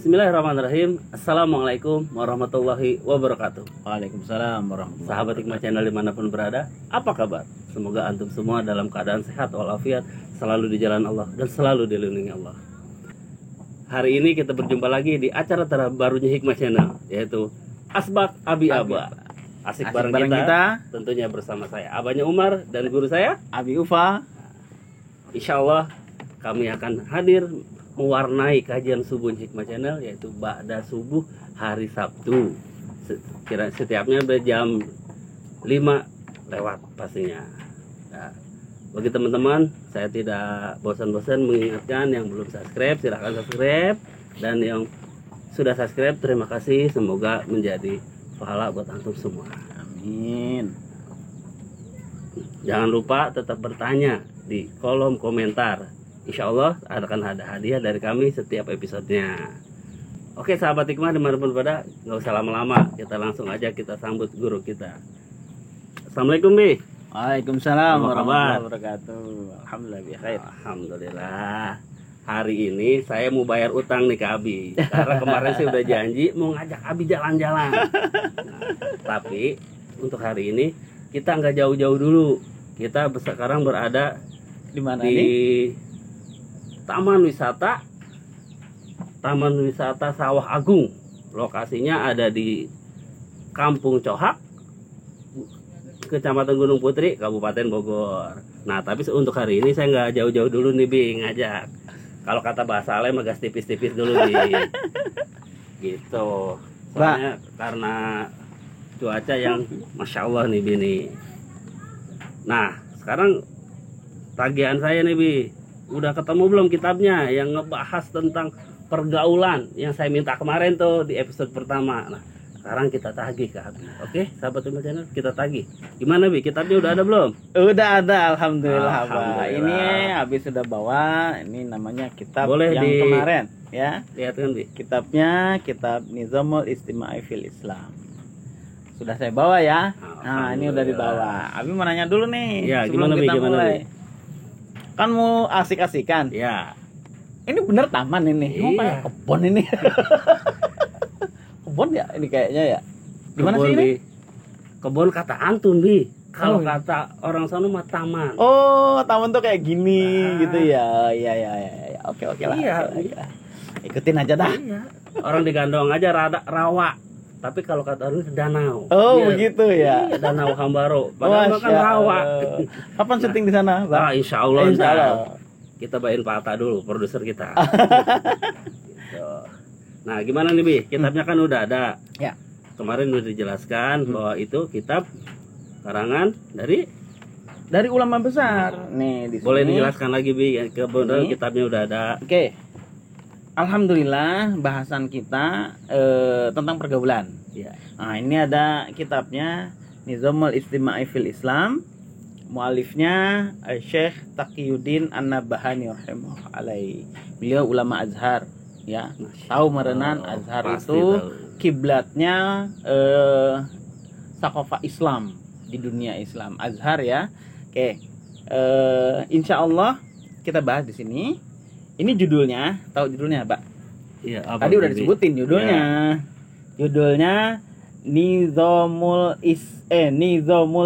Bismillahirrahmanirrahim. Assalamualaikum warahmatullahi wabarakatuh. Waalaikumsalam warahmatullahi Sahabat Hikmah Channel dimanapun berada, apa kabar? Semoga antum semua dalam keadaan sehat walafiat, selalu di jalan Allah dan selalu dilindungi Allah. Hari ini kita berjumpa lagi di acara terbarunya Hikmah Channel, yaitu Asbak Abi Aba. Asik bareng kita, tentunya bersama saya Abahnya Umar dan guru saya Abi Ufa. Insya Allah kami akan hadir mewarnai kajian subuh Hikmah Channel, yaitu ba'da subuh hari Sabtu. Setiapnya jam 5 lewat pastinya. Nah, bagi teman-teman, saya tidak bosan-bosan mengingatkan yang belum subscribe, silahkan subscribe. Dan yang sudah subscribe, terima kasih. Semoga menjadi pahala buat antum semua. Amin. Jangan lupa tetap bertanya di kolom komentar. Insya Allah akan ada hadiah dari kami setiap episodenya. Oke sahabat hikmah dimanapun berada, nggak usah lama-lama, kita langsung aja kita sambut guru kita. Assalamualaikum Bi. Waalaikumsalam Apa kabar? warahmatullahi wabarakatuh. Alhamdulillah bi khair. Alhamdulillah. Hari ini saya mau bayar utang nih ke Abi. Karena kemarin saya udah janji mau ngajak Abi jalan-jalan. Nah, tapi untuk hari ini kita nggak jauh-jauh dulu. Kita sekarang berada Di mana di nih? Taman Wisata Sawah Agung. Lokasinya ada di Kampung Cohak, Kecamatan Gunung Putri, Kabupaten Bogor. Nah, tapi untuk hari ini saya nggak jauh-jauh dulu nih, Bi, ngajak. Kalau kata bahasa Alay mah gas tipis-tipis dulu, Bi. Gitu. Soalnya karena cuaca yang Masya Allah nih, Bi, nih. Nah, sekarang tagihan saya nih, Bi. Udah ketemu belum kitabnya yang ngebahas tentang pergaulan yang saya minta kemarin tuh di episode pertama. Nah, sekarang kita tagih ke Abi. Oke, sahabat Hikmah Channel, kita tagih. Gimana, Bi? Kitabnya udah ada belum? Udah ada, alhamdulillah, Alhamdulillah. Pak. Ini habis sudah bawa. Ini namanya kitab Boleh yang kemarin, ya. Lihat kan, Bi? Kitabnya kitab Nizamul Istima'i fil Islam. Sudah saya bawa ya. Nah, ini udah dibawa. Abi mau nanya dulu nih. Ya, sebelum gimana, Bi? kita Gimana, mulai. Bi? Kan mau asik-asikan. Ya. Ini bener taman ini. Iya. Mau kayak kebun ini. Kebun ya ini kayaknya ya. Gimana Kebun, sih ini? Bi. Kebun kata antun, Bi. Kalau Oh. kata orang sana mah taman. Oh, taman tuh kayak gini Nah. gitu ya. Iya. Oke lah. Iya. Oke lah. Ikutin aja dah. Iya. Orang digandong aja rawa. Tapi kalau kata orang danau. Oh, Iya. begitu ya. Iya, Danau Hambaro. Padahal kan rawa. Kapan syuting di sana, Bang? Ah, insya Allah, Insya Allah. kita bayain Pak Atta dulu, produser kita. Gitu. Nah, gimana nih, Bi? Kitabnya kan udah ada. Ya. Kemarin udah dijelaskan bahwa itu kitab karangan Dari ulama besar. Nih, di sini. boleh dijelaskan lagi, Bi? Kebetulan Ini. kitabnya udah ada. Oke. Alhamdulillah bahasan kita tentang pergaulan. Ya. Nah, ini ada kitabnya Nizamul Istima'i fil Islam. Mualifnya Syekh Taqiyuddin An-Nabahani rahimahullah alaihi. Beliau ulama Azhar, ya. Tahu merenan Azhar Pasti itu tahu. kiblatnya sakofah Islam di dunia Islam, Azhar ya. Oke. Insya Allah kita bahas di sini. Ini judulnya, tahu judulnya, Pak? Iya, apa, Tadi udah Bi? disebutin judulnya. Judulnya Nizamul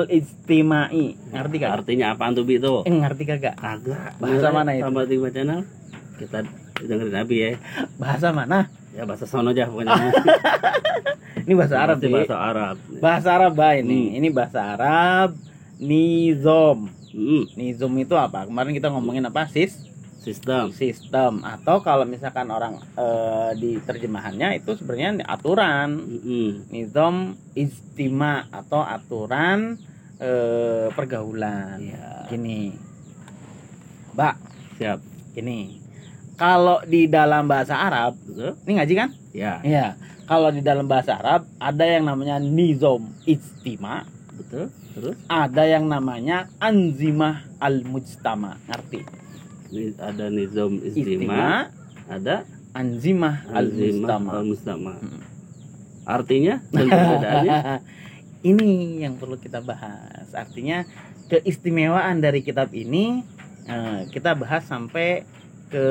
Istima'i. Ngerti kagak? Artinya apaan tuh, Bi, itu? Ngerti kagak? Kagak. Bahasa mana itu? Sama Hikmah Channel. Kita dengerin Abi ya. Bahasa mana? Ya bahasa sono aja pokoknya. Ini bahasa Arab, Pasti Bi. bahasa Arab. Bahasa Arab, Pak, ini. Ini bahasa Arab. Nizam. Nizam itu apa? Kemarin kita ngomongin apa? Sistem. Atau kalau misalkan orang di terjemahannya itu sebenarnya aturan. Nizam istima atau aturan pergaulan. Ya. Gini, Mbak. Siap. Gini. Kalau di dalam bahasa Arab, Betul? ini ngaji kan? Ya. Iya. Kalau di dalam bahasa Arab ada yang namanya nizam istima, Betul. Terus ada yang namanya anzimah al-mujtama. Ngerti? ini ada nizam Istima, istima, ada anzimah al-mujtama. al-mustama. Artinya dan perbedaannya. Ini yang perlu kita bahas. Artinya keistimewaan dari kitab ini kita bahas sampai ke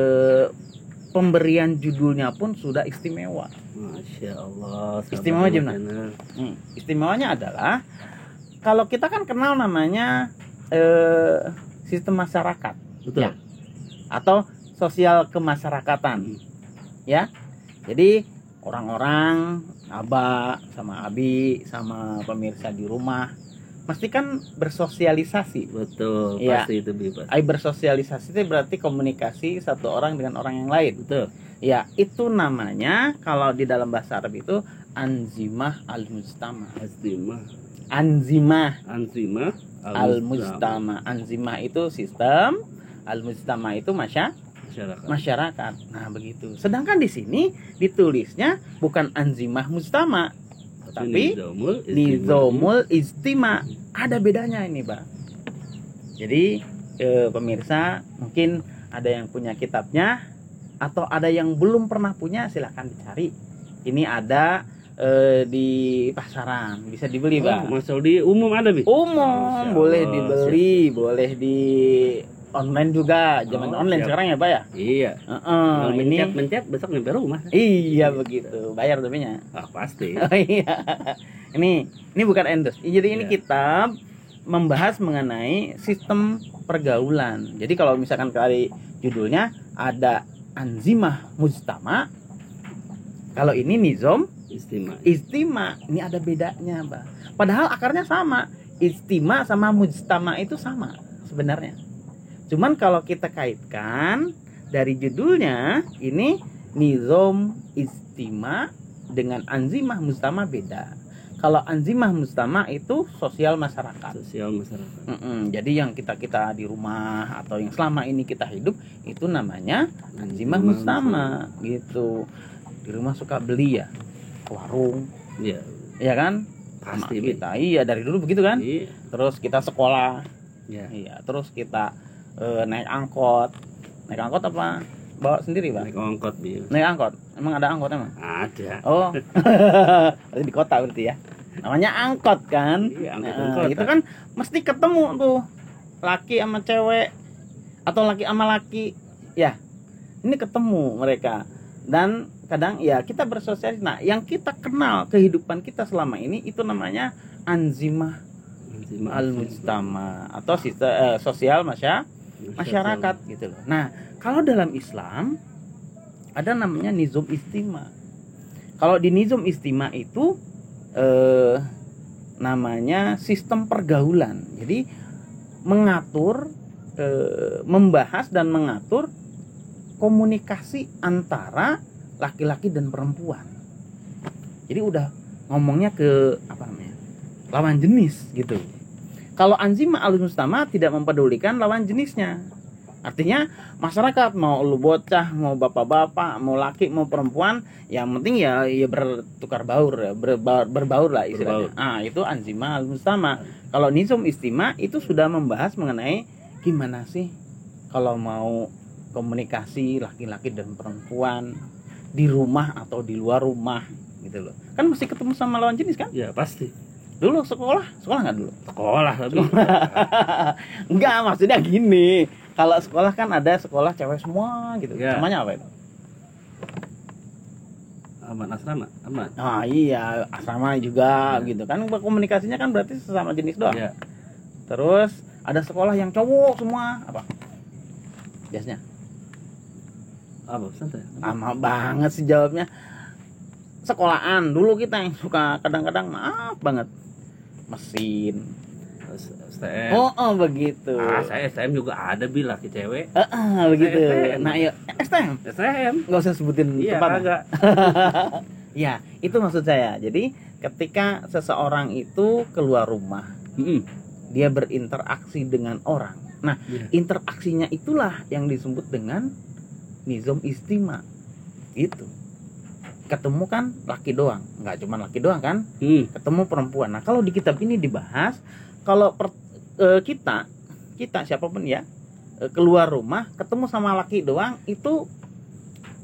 pemberian judulnya pun sudah istimewa. Masya Allah. Istimewa Jemna. Istimewanya adalah kalau kita kan kenal namanya sistem masyarakat, betul. Ya, atau sosial kemasyarakatan, ya. Jadi orang-orang, Abah sama Abi sama pemirsa di rumah pasti kan bersosialisasi. Betul, ya. pasti itu bebas. Bersosialisasi itu berarti komunikasi satu orang dengan orang yang lain. Betul. Ya, itu namanya kalau di dalam bahasa Arab itu anzimah al-mujtama. Anzimah al-mujtama. Anzimah itu sistem, al-mujtama itu masyarakat. Nah, begitu. Sedangkan di sini ditulisnya bukan anzimah mujtama, tapi nizamul istima. Ada bedanya ini, Pak. Jadi, pemirsa mungkin ada yang punya kitabnya atau ada yang belum pernah punya, silakan dicari. Ini ada di pasaran, bisa dibeli, Pak. Masuk di umum ada, Bi? Umum, boleh dibeli, boleh di online juga, zaman online siap. Sekarang ya, Pak ya? Iya. Mencet besok nyampe rumah. Iya begitu, bayar tapinya. Pasti. Oh iya. Ini bukan endorse. Jadi ini kitab membahas mengenai sistem pergaulan. Jadi kalau misalkan kali judulnya ada anzimah mujtama, kalau ini nizam istima. Ini ada bedanya, Pak. Padahal akarnya sama. Istima sama mujtama itu sama sebenarnya. Cuman kalau kita kaitkan dari judulnya, ini nizam istima dengan anzimah mujtama beda. Kalau anzimah mujtama itu sosial masyarakat. Jadi yang kita di rumah atau yang selama ini kita hidup itu namanya anzimah mujtama gitu. Di rumah suka beli ya, ke warung. Iya. Iya kan? Pasti kita. Iya, dari dulu begitu kan? Iya. Terus kita sekolah. Iya. Terus kita naik angkot apa bawa sendiri, Pak? Naik angkot emang ada angkot emang? Ada. Oh. Berarti di kota berarti ya, namanya angkot kan? Iya, angkot. Itu kan mesti ketemu tuh laki sama cewek atau laki sama laki ya, ini ketemu mereka dan kadang ya kita bersosialisasi. Nah, yang kita kenal kehidupan kita selama ini itu namanya anzimah al-mujtama atau sosial masyarakat gitu loh. Nah, kalau dalam Islam ada namanya nizam istima. Kalau di nizam istima itu namanya sistem pergaulan. Jadi mengatur, membahas dan mengatur komunikasi antara laki-laki dan perempuan. Jadi udah ngomongnya ke lawan jenis gitu. Kalau anzimah al-mujtama tidak mempedulikan lawan jenisnya. Artinya masyarakat mau lu bocah, mau bapak-bapak, mau laki, mau perempuan, yang penting ya bertukar baur ya, berbaur lah istilahnya. Itu anzimah al-mujtama. Kalau nizam istima itu sudah membahas mengenai gimana sih kalau mau komunikasi laki-laki dan perempuan di rumah atau di luar rumah gitu loh. Kan mesti ketemu sama lawan jenis kan? Ya, pasti. Dulu sekolah nggak dulu? Sekolah tapi enggak, maksudnya gini, kalau sekolah kan ada sekolah cewek semua gitu ya. Namanya apa itu? Asrama. Iya, asrama juga gitu kan, komunikasinya kan berarti sesama jenis doang ya. Terus ada sekolah yang cowok semua, apa biasanya? Santai. Lama banget sih jawabnya. Sekolahan dulu kita yang suka kadang-kadang maaf banget mesin STM. Begitu. Saya STM juga ada laki cewek. Begitu. STM. Nah, ya STM. Enggak usah sebutin tempat. Agak. Ya, itu maksud saya. Jadi, ketika seseorang itu keluar rumah, dia berinteraksi dengan orang. Nah, interaksinya itulah yang disebut dengan nizam istima. Itu. Ketemu kan laki doang, nggak cuma laki doang kan, ketemu perempuan. Nah, kalau di kitab ini dibahas kalau kita siapapun ya keluar rumah ketemu sama laki doang itu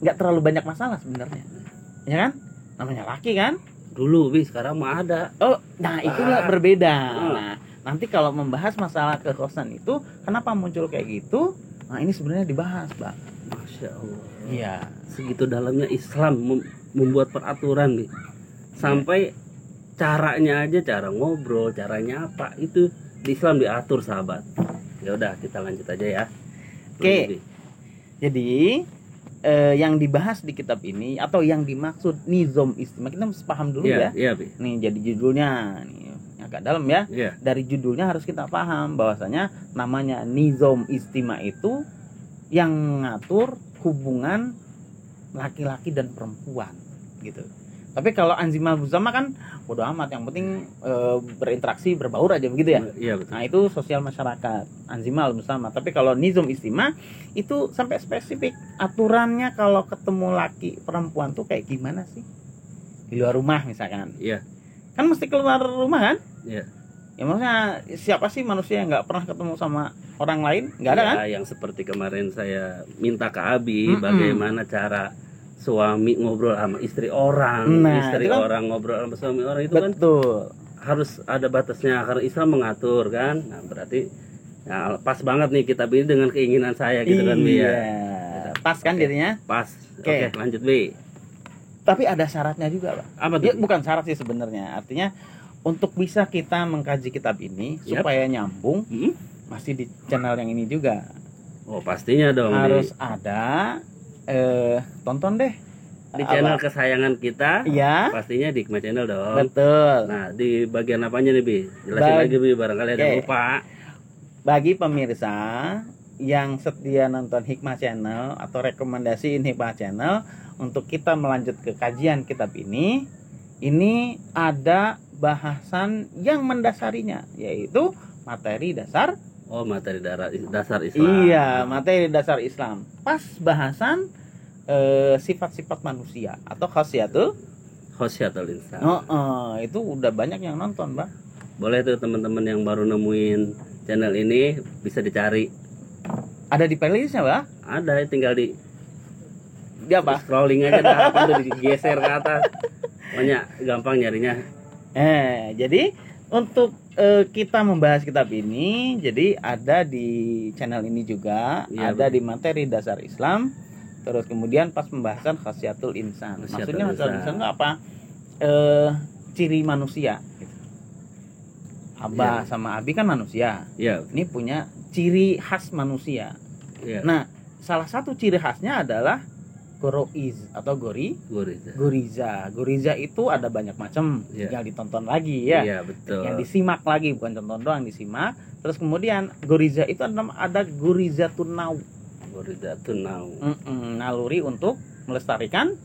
nggak terlalu banyak masalah sebenarnya, ya kan? Namanya laki kan? Dulu sekarang mah ada. Nah itulah berbeda. Nah, nanti kalau membahas masalah kekhosan itu kenapa muncul kayak gitu? Nah, ini sebenarnya dibahas, Pak. Masya Allah. Iya. Segitu dalamnya Islam membuat peraturan nih. Sampai caranya aja, cara ngobrol, caranya apa itu di Islam diatur, sahabat. Ya udah, kita lanjut aja ya. Oke. Jadi yang dibahas di kitab ini atau yang dimaksud nizam istimah, kita mesti paham dulu ya. Iya, Bi. Nih jadi judulnya nih agak dalam ya. Iya. Dari judulnya harus kita paham bahwasanya namanya nizam istimah itu yang mengatur hubungan laki-laki dan perempuan gitu. Tapi kalau anzimal musama kan bodo amat, yang penting berinteraksi, berbaur aja begitu ya. Iya, betul. Nah, itu sosial masyarakat, anzimal musama. Tapi kalau nizam istimah itu sampai spesifik aturannya, kalau ketemu laki perempuan tuh kayak gimana sih? Di luar rumah misalkan. Iya. Kan mesti keluar rumah kan? Iya. Ya maksudnya siapa sih manusia yang nggak pernah ketemu sama orang lain? Nggak ada kan? Yang seperti kemarin saya minta ke Abi, bagaimana cara suami ngobrol sama istri orang, istri kan orang ngobrol sama suami orang, itu betul. Kan harus ada batasnya karena Islam mengatur kan. Nah, berarti ya, pas banget nih kitab ini dengan keinginan saya gitu kan, Bi ya. Pas kan jadinya? Pas. Oke, lanjut, Bi. Tapi ada syaratnya juga, Pak. Apa tuh? Ya, bukan syarat sih sebenarnya. Artinya untuk bisa kita mengkaji kitab ini supaya nyambung, masih di channel yang ini juga. Oh, pastinya dong. Harus ada tonton deh di channel kesayangan kita. Iya. Pastinya di Hikmah Channel dong. Betul. Nah, di bagian apanya nih, Bi? Jelasin lagi, Bi, barangkali ada yang lupa. Bagi pemirsa yang setia nonton Hikmah Channel atau rekomendasiin Hikmah Channel untuk kita melanjut ke kajian kitab ini ada bahasan yang mendasarinya, yaitu materi dasar. Oh, materi dasar Islam. Iya, materi dasar Islam. Pas bahasan sifat-sifat manusia atau khasiatul insan. Itu udah banyak yang nonton, Bang. Boleh tuh teman-teman yang baru nemuin channel ini bisa dicari. Ada di playlistnya, Bang? Ada, tinggal di apa? Scrolling aja dah, apa tuh digeser ke atas. Banyak gampang nyarinya. Jadi untuk kita membahas kitab ini, jadi ada di channel ini juga, ada di materi dasar Islam, terus kemudian pas pembahasan khasiatul insan. Maksudnya khasiatul insan itu apa? Ciri manusia. Gitu. Abah sama Abi kan manusia. Ini punya ciri khas manusia. Nah, salah satu ciri khasnya adalah goroiz atau goriza. Goriza itu ada banyak macam, tinggal ditonton lagi ya. Iya, betul. Yang disimak lagi, bukan tonton doang, disimak. Terus kemudian goriza itu ada gorizatun nau. Naluri untuk melestarikan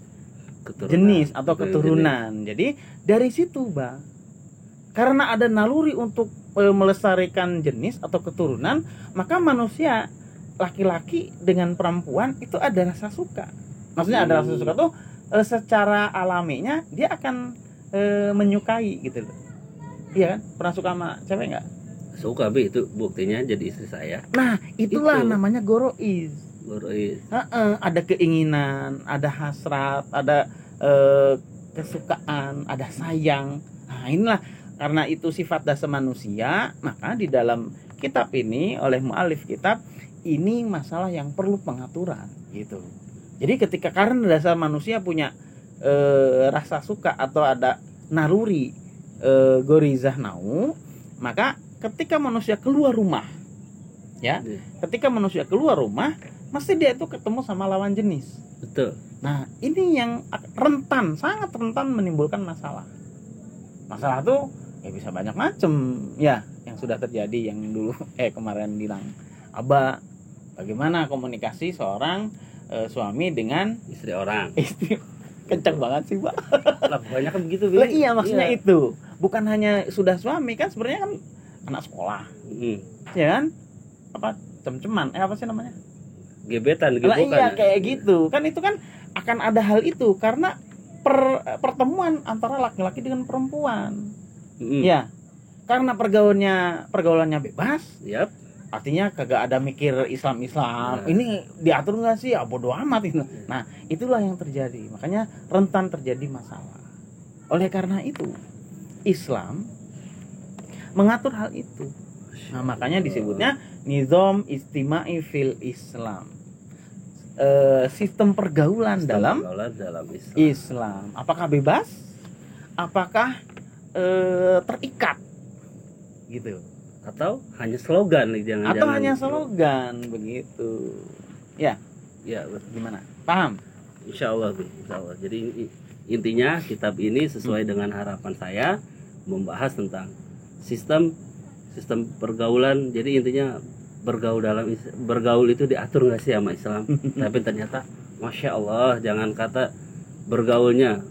jenis atau keturunan. Jadi dari situ, Bang. Karena ada naluri untuk melestarikan jenis atau keturunan, maka manusia laki-laki dengan perempuan itu ada rasa suka. Maksudnya ada rasa suka tuh secara alaminya dia akan menyukai gitu loh. Iya kan? Pernah suka sama cewek nggak? Suka, Bi, itu buktinya jadi istri saya. Nah, itulah namanya goroiz. Ada keinginan, ada hasrat, ada kesukaan, ada sayang. Nah, inilah karena itu sifat dasar manusia, maka di dalam kitab ini oleh mu'alif kitab ini masalah yang perlu pengaturan gitu. Jadi ketika karena dasar manusia punya rasa suka atau ada naluri gorizah nau, maka ketika manusia keluar rumah, ketika manusia keluar rumah, mesti dia itu ketemu sama lawan jenis. Betul. Nah, ini yang sangat rentan menimbulkan masalah. Masalah tuh ya bisa banyak macam ya, yang sudah terjadi yang dulu kemarin bilang Abah, bagaimana komunikasi seorang suami dengan istri orang. Kencang banget sih, Pak. Lah, banyak kan begitu, Lah, iya, maksudnya itu. Bukan hanya sudah suami, kan sebenarnya kan anak sekolah. Ya kan? Apa cem-ceman? Apa sih namanya? Gebetan, Lah, iya, kayak gitu. Kan itu kan akan ada hal itu karena pertemuan antara laki-laki dengan perempuan. Ya. Karena pergaulannya bebas. Artinya kagak ada mikir Islam. Ini diatur nggak sih? Ya bodo amat itu. Nah, itulah yang terjadi. Makanya rentan terjadi masalah. Oleh karena itu, Islam mengatur hal itu. Nah, makanya disebutnya nizam istima'i fil Islam. sistem pergaulan dalam Islam. Apakah bebas? Apakah terikat? Gitu. Atau hanya slogan nih, jangan-jangan. Atau hanya slogan begitu. Ya. Ya, gimana? Paham? Insya Allah. Jadi intinya kitab ini sesuai dengan harapan saya membahas tentang sistem pergaulan. Jadi intinya bergaul itu diatur nggak sih sama Islam? Tapi ternyata Masya Allah, jangan kata bergaulnya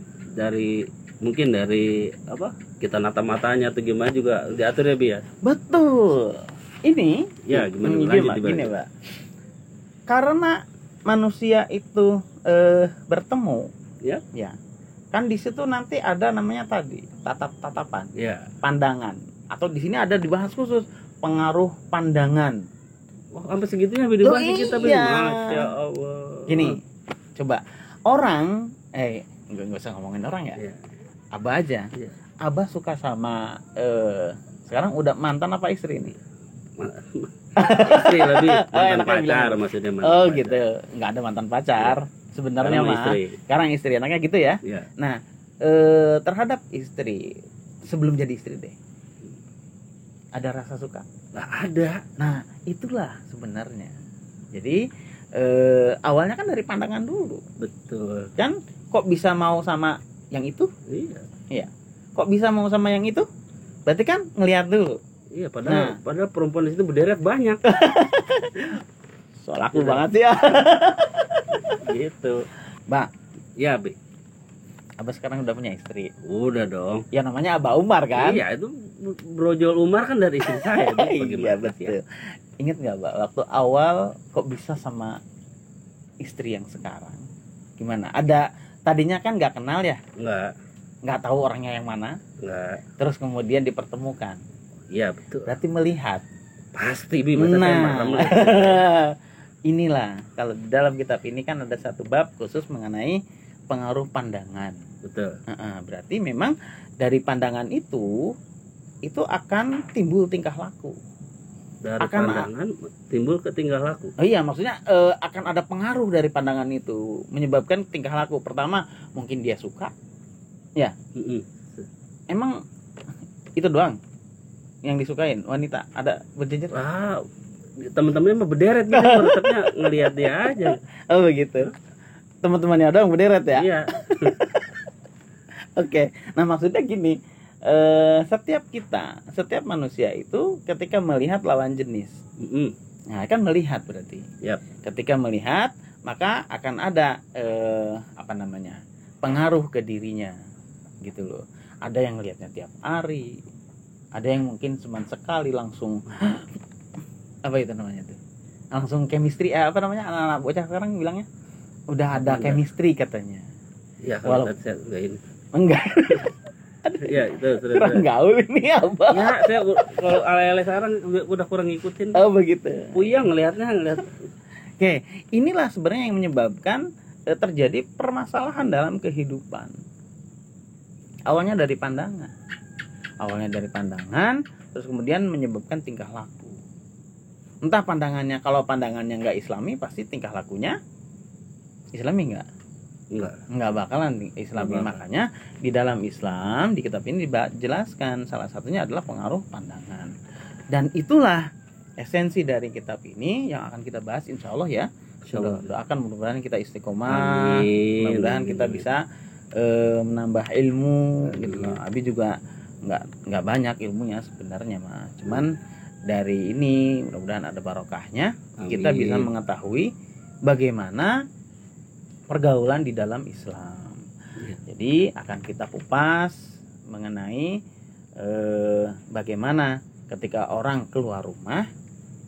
mungkin dari kita nata matanya atau gimana juga diatur ya Bi ya. Betul. Ini ya gini Pak. Karena manusia itu bertemu ya kan di situ nanti ada namanya tadi tatapan pandangan, atau di sini ada dibahas khusus pengaruh pandangan. Sampai segitunya dibahas kita Masya Allah. Gini, coba orang nggak usah ngomongin orang ya. Abah aja. Abah suka sama sekarang udah mantan apa istri ini? Istri lebih mantan pacar maksudnya. Gitu. Nggak ada mantan pacar sebenarnya mah. Sekarang istri, anaknya gitu ya. Nah, terhadap istri sebelum jadi istri deh. Ada rasa suka? Nggak ada. Nah, itulah sebenarnya. Jadi awalnya kan dari pandangan dulu. Betul. Kan kok bisa mau sama yang itu? Iya. Kok bisa mau sama yang itu? Berarti kan ngelihat dulu. Iya, padahal perempuan di situ berderet banyak. Soal aku banget sih ya. Gitu. Mbak. Ya, Bi. Abah sekarang udah punya istri. Udah dong. Ya namanya Abah Umar kan? Iya, itu brojol Umar kan dari istri saya. Iya, betul. Ingat nggak, Mbak, waktu awal kok bisa sama istri yang sekarang? Gimana? Ada tadinya kan nggak kenal ya? Nggak tahu orangnya yang mana? Nggak. Terus kemudian dipertemukan. Iya, betul. Berarti melihat. Pasti Bi, inilah kalau di dalam kitab ini kan ada satu bab khusus mengenai pengaruh pandangan. Betul. Berarti memang dari pandangan itu akan timbul tingkah laku. Dari pandangan timbul ke tingkah laku. Oh iya, maksudnya akan ada pengaruh dari pandangan itu menyebabkan tingkah laku. Pertama, mungkin dia suka. Ya. Emang itu doang yang disukain wanita? Ada berjejer? Teman-temannya mah berderet gitu, resepnya ngelihat dia aja. Oh begitu. Teman-temannya doang berderet ya? Iya. Oke. Nah, maksudnya gini, setiap manusia itu ketika melihat lawan jenis. Nah, kan melihat berarti. Ketika melihat, maka akan ada pengaruh ke dirinya. Gitu loh. Ada yang lihatnya tiap hari. Ada yang mungkin cuma sekali langsung apa itu namanya tuh? Langsung chemistry, anak-anak bocah sekarang bilangnya udah ada chemistry katanya. Ya, kalau saya enggak. Ya, itu kurang gaul ini apa? Ya, saya kalau ale-ale sekarang udah kurang ngikutin. Oh, begitu. Puyeng ngelihat. Oke, inilah sebenarnya yang menyebabkan terjadi permasalahan dalam kehidupan. Awalnya dari pandangan, terus kemudian menyebabkan tingkah laku. Entah pandangannya, kalau pandangannya nggak Islami, pasti tingkah lakunya Islami nggak bakalan Islami. Makanya di dalam Islam, di kitab ini dijelaskan salah satunya adalah pengaruh pandangan. Dan itulah esensi dari kitab ini yang akan kita bahas insya Allah ya. Doakan mudah-mudahan kita istiqomah, mudah-mudahan kita bisa menambah ilmu gitu loh. Abi juga nggak banyak ilmunya sebenarnya mah, cuman dari ini mudah-mudahan ada barokahnya. Kita bisa mengetahui bagaimana pergaulan di dalam Islam. Jadi akan kita kupas mengenai bagaimana ketika orang keluar rumah,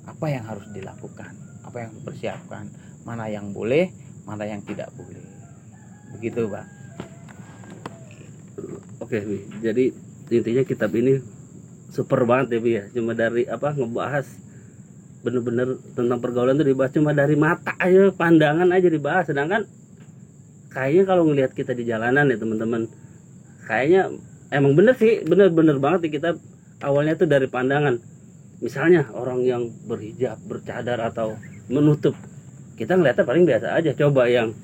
apa yang harus dilakukan, apa yang dipersiapkan, mana yang boleh, mana yang tidak boleh. Begitu, Pak. Oke, jadi intinya kitab ini super banget ya Bi ya. Cuma dari ngebahas bener-bener tentang pergaulan itu dibahas cuma dari mata aja, pandangan aja dibahas. Sedangkan kayaknya kalau ngelihat kita di jalanan ya teman-teman, kayaknya emang bener sih, bener-bener banget di kitab awalnya tuh dari pandangan. Misalnya orang yang berhijab, bercadar atau menutup kita ngeliatnya paling biasa aja. Coba yang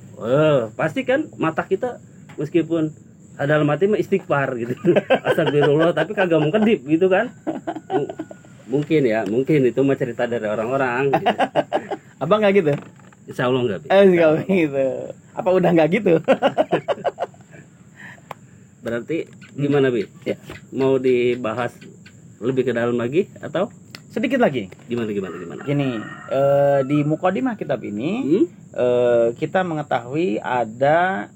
pasti kan mata kita meskipun dalam hati mah istighfar gitu. Astagfirullah, tapi kagak mau kedip gitu kan. Mungkin itu mah cerita dari orang-orang gitu. Abang nggak gitu? Insya Allah nggak. Nggak gitu. Apa udah nggak gitu? Berarti gimana Bi? Ya. Mau dibahas lebih ke dalam lagi atau sedikit lagi? Gimana? Gini, di Muqaddimah kitab ini kita mengetahui ada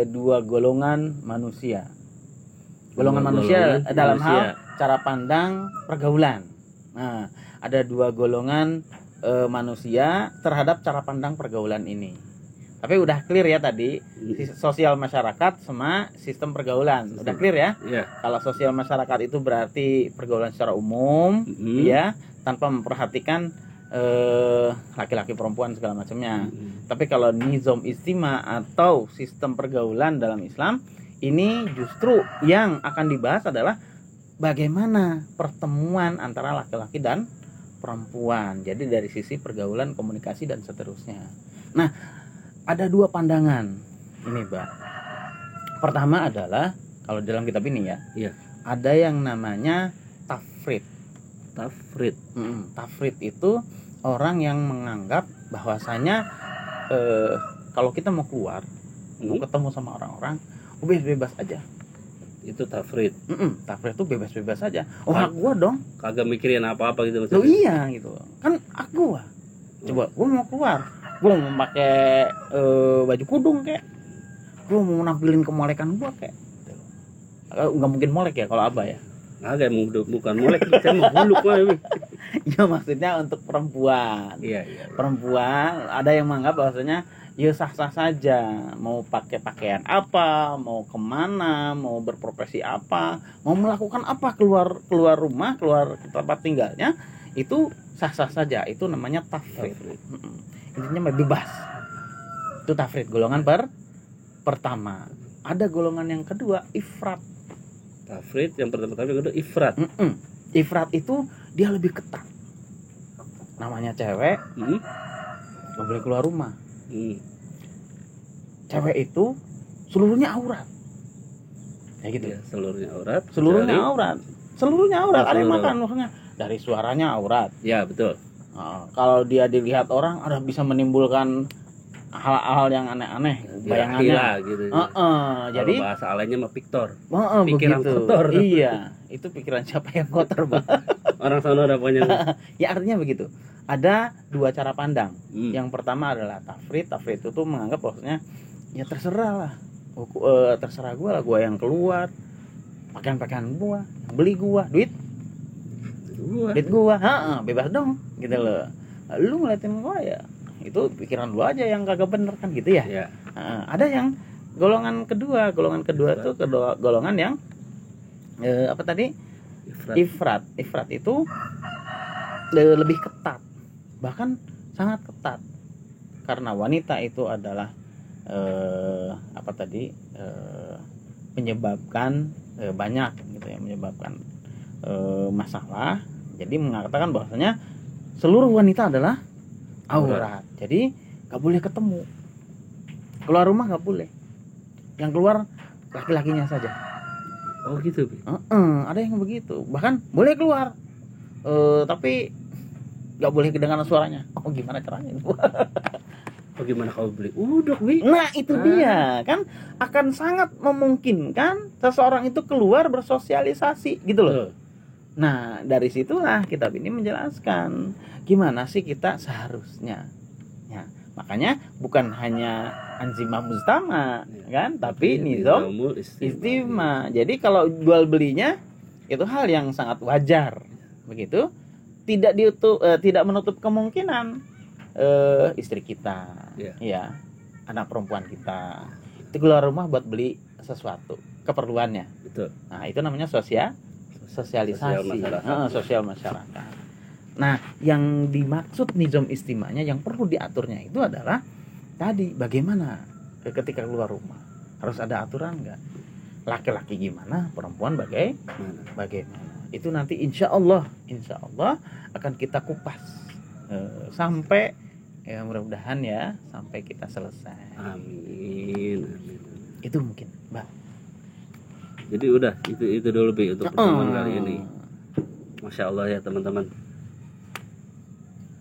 dua golongan manusia. Golongan manusia dalam hal cara pandang pergaulan. Nah, ada dua golongan manusia terhadap cara pandang pergaulan ini. Tapi udah clear ya tadi, sosial masyarakat sama sistem pergaulan. Udah clear ya? Yeah. Kalau sosial masyarakat itu berarti pergaulan secara umum, ya, tanpa memperhatikan laki-laki perempuan segala macamnya. Tapi kalau nizam istima atau sistem pergaulan dalam Islam, ini justru yang akan dibahas adalah bagaimana pertemuan antara laki-laki dan perempuan. Jadi dari sisi pergaulan, komunikasi dan seterusnya. Nah, ada dua pandangan ini, Mbak. Pertama adalah kalau dalam kitab ini ya, ada yang namanya tafrid. Tafrid itu orang yang menganggap bahwasanya kalau kita mau keluar, mau ketemu sama orang-orang, bebas aja. Itu tafrid. Tafrid itu bebas-bebas aja. Hak gua dong. Kagak mikirin apa-apa gitu maksudnya. Loh iya gitu. Kan hak gua. Coba gua mau keluar, gua mau pakai baju kudung kek, gua mau nampilin kemolekan gua kek. Nggak mungkin molek ya kalau Abah ya. Agak bukan molek, saya mau buluk mah. Ya maksudnya untuk perempuan. Iya. Perempuan ada yang menganggap bahwasanya ya sah-sah saja, mau pakai pakaian apa, mau kemana, mau berprofesi apa, mau melakukan apa, keluar rumah, keluar tempat tinggalnya, itu sah-sah saja. Itu namanya tafrid. Intinya bebas. Itu tafrid, golongan pertama. Ada golongan yang kedua, ifrat. Tafrid yang pertama kedua ifrat. Ifrat itu dia lebih ketat. Namanya cewek, nggak boleh keluar rumah. Cewek itu seluruhnya aurat. Ya gitu ya, seluruhnya aurat. Ada yang makan maksudnya dari suaranya aurat. Ya, betul. Kalau dia dilihat orang ada bisa menimbulkan hal-hal yang aneh-aneh, bayangannya gitu. Jadi bahasa lainnya mah piktor. Pikiran begitu. Kotor. Iya, itu pikiran siapa yang kotor, Bang? Orang sana ada punya. Ya artinya begitu. Ada dua cara pandang. Yang pertama adalah tafrid. Tafrid itu menganggap bahwasanya ya terserah lah. Terserah gua lah, gua yang keluar. Pakaian-pakaian gua, yang beli gua, duit gua. Bebas dong gitu loh. Lu ngeliatin gua ya. Itu pikiran lu aja yang kagak bener kan gitu ya. Ada yang golongan kedua itu golongan yang apa tadi? Ifrat itu lebih ketat, bahkan sangat ketat, karena wanita itu adalah apa tadi menyebabkan banyak gitu ya, menyebabkan masalah. Jadi mengatakan bahwasanya seluruh wanita adalah aurat. Jadi nggak boleh ketemu, keluar rumah nggak boleh, yang keluar laki-lakinya saja. Oh gitu. Ada yang begitu, bahkan boleh keluar tapi nggak boleh kedengaran suaranya. Oh gimana caranya? Bagaimana kau beli uduk, Bi? Nah itu dia kan akan sangat memungkinkan seseorang itu keluar bersosialisasi gitu loh. Nah dari situlah kitab ini menjelaskan gimana sih kita seharusnya ya. Makanya bukan hanya anzimah mujtama kan, tapi nizam istima. Jadi kalau jual belinya itu hal yang sangat wajar begitu, tidak menutup kemungkinan istri kita ya, anak perempuan kita itu keluar rumah buat beli sesuatu keperluannya. Betul. Nah itu namanya sosialisasi, sosial masyarakat. Nah, yang dimaksud nizam istimanya yang perlu diaturnya itu adalah tadi bagaimana ketika keluar rumah harus ada aturan nggak? Laki-laki gimana, perempuan bagaimana? Itu nanti insya Allah akan kita kupas sampai Ya mudah-mudahan ya sampai kita selesai. Amin. Itu mungkin, Mbak. Jadi udah itu dulu Bi untuk pertemuan kali ini. Masya Allah ya teman-teman.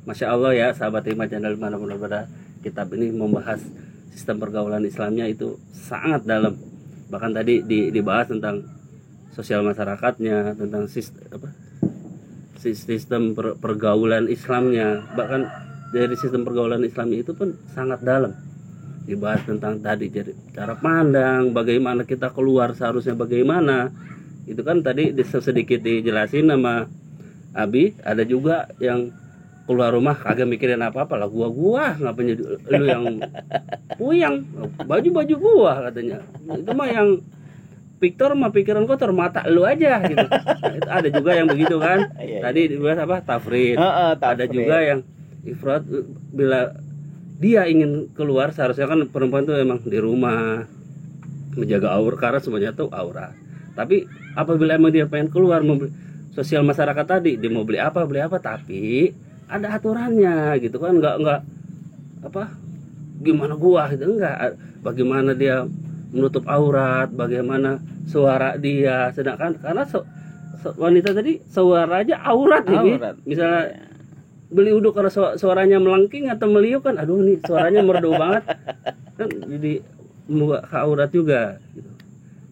Masya Allah ya sahabat Hikmah Channel dimanapun berada, kitab ini membahas sistem pergaulan Islamnya itu sangat dalam. Bahkan tadi dibahas tentang sosial masyarakatnya, tentang sistem pergaulan Islamnya. Bahkan dari sistem pergaulan Islamnya itu pun sangat dalam. Dibahas tentang tadi cara pandang, bagaimana kita keluar seharusnya bagaimana. Itu kan tadi sedikit dijelasin sama Abi. Ada juga yang keluar rumah kagak mikirin apa-apa lah, gua ngapain lu yang puyang, baju gua katanya. Itu mah yang Victor mah pikiran kotor, mata lu aja gitu. Nah, itu ada juga yang begitu kan. Tadi dibahas apa? Tafrid. Ada juga yang ifrat, bila dia ingin keluar seharusnya kan perempuan tuh emang di rumah menjaga aurat karena semuanya tuh aurat. Tapi apabila emang dia pengen keluar sosial masyarakat tadi, dia mau beli apa tapi ada aturannya gitu kan, enggak apa gimana gua gitu, enggak, bagaimana dia menutup aurat, bagaimana suara dia, sedangkan karena wanita tadi suara aja aurat. Nih misalnya beli uduk karena suaranya melengking atau meliuk kan, aduh nih suaranya merdu banget kan, jadi membuka aurat juga gitu.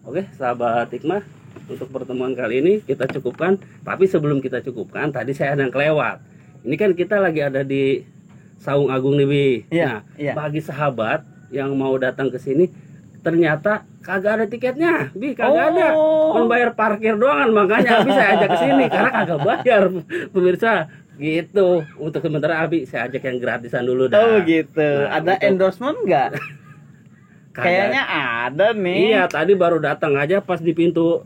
Oke sahabat Hikmah, untuk pertemuan kali ini kita cukupkan. Tapi sebelum kita cukupkan, tadi saya ada yang kelewat. Ini kan kita lagi ada di Saung Agung nih Bi. Nah bagi sahabat yang mau datang ke sini, ternyata kagak ada tiketnya Bi, kagak ada, membayar parkir doang, makanya Abi saya ajak ke sini karena kagak bayar pemirsa. Gitu, untuk sementara Abi saya ajak yang gratisan dulu dah. Oh gitu. Nah, ada endorsement nggak? Kayaknya ada nih. Iya, tadi baru datang aja pas di pintu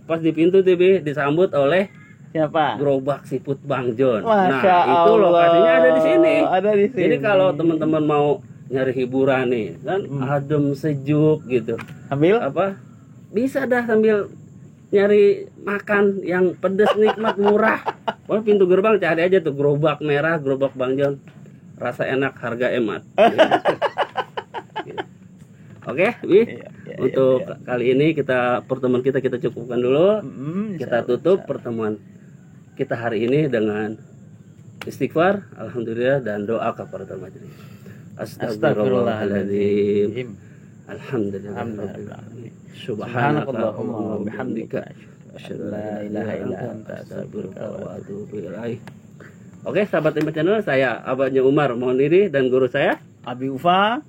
TV disambut oleh siapa? Gerobak Siput Bang John. Masya nah, itu Allah. Lokasinya ada di sini. Ada di sini. Jadi kalau teman-teman mau nyari hiburan nih, kan adem sejuk gitu. Sambil apa? Bisa dah sambil nyari makan yang pedas nikmat murah. Wah, pintu gerbang cari aja tuh gerobak merah, gerobak Bang John. Rasa enak, harga hemat. Oke, Bi. Untuk kali ini pertemuan kita cukupkan dulu. Kita tutup pertemuan kita hari ini dengan istighfar, alhamdulillah, dan doa kafaratul majelis. Astagfirullahaladzim. Alhamdulillah. Subhanakallahumma wa bihamdika asyhadu an la ilaha illa anta astaghfiruka wa atubu ilaik. Oke, sahabat Hikmah Channel, saya Abahnya Umar mohon diri dan guru saya Abi Ufa.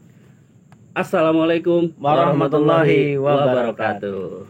Assalamualaikum warahmatullahi wabarakatuh.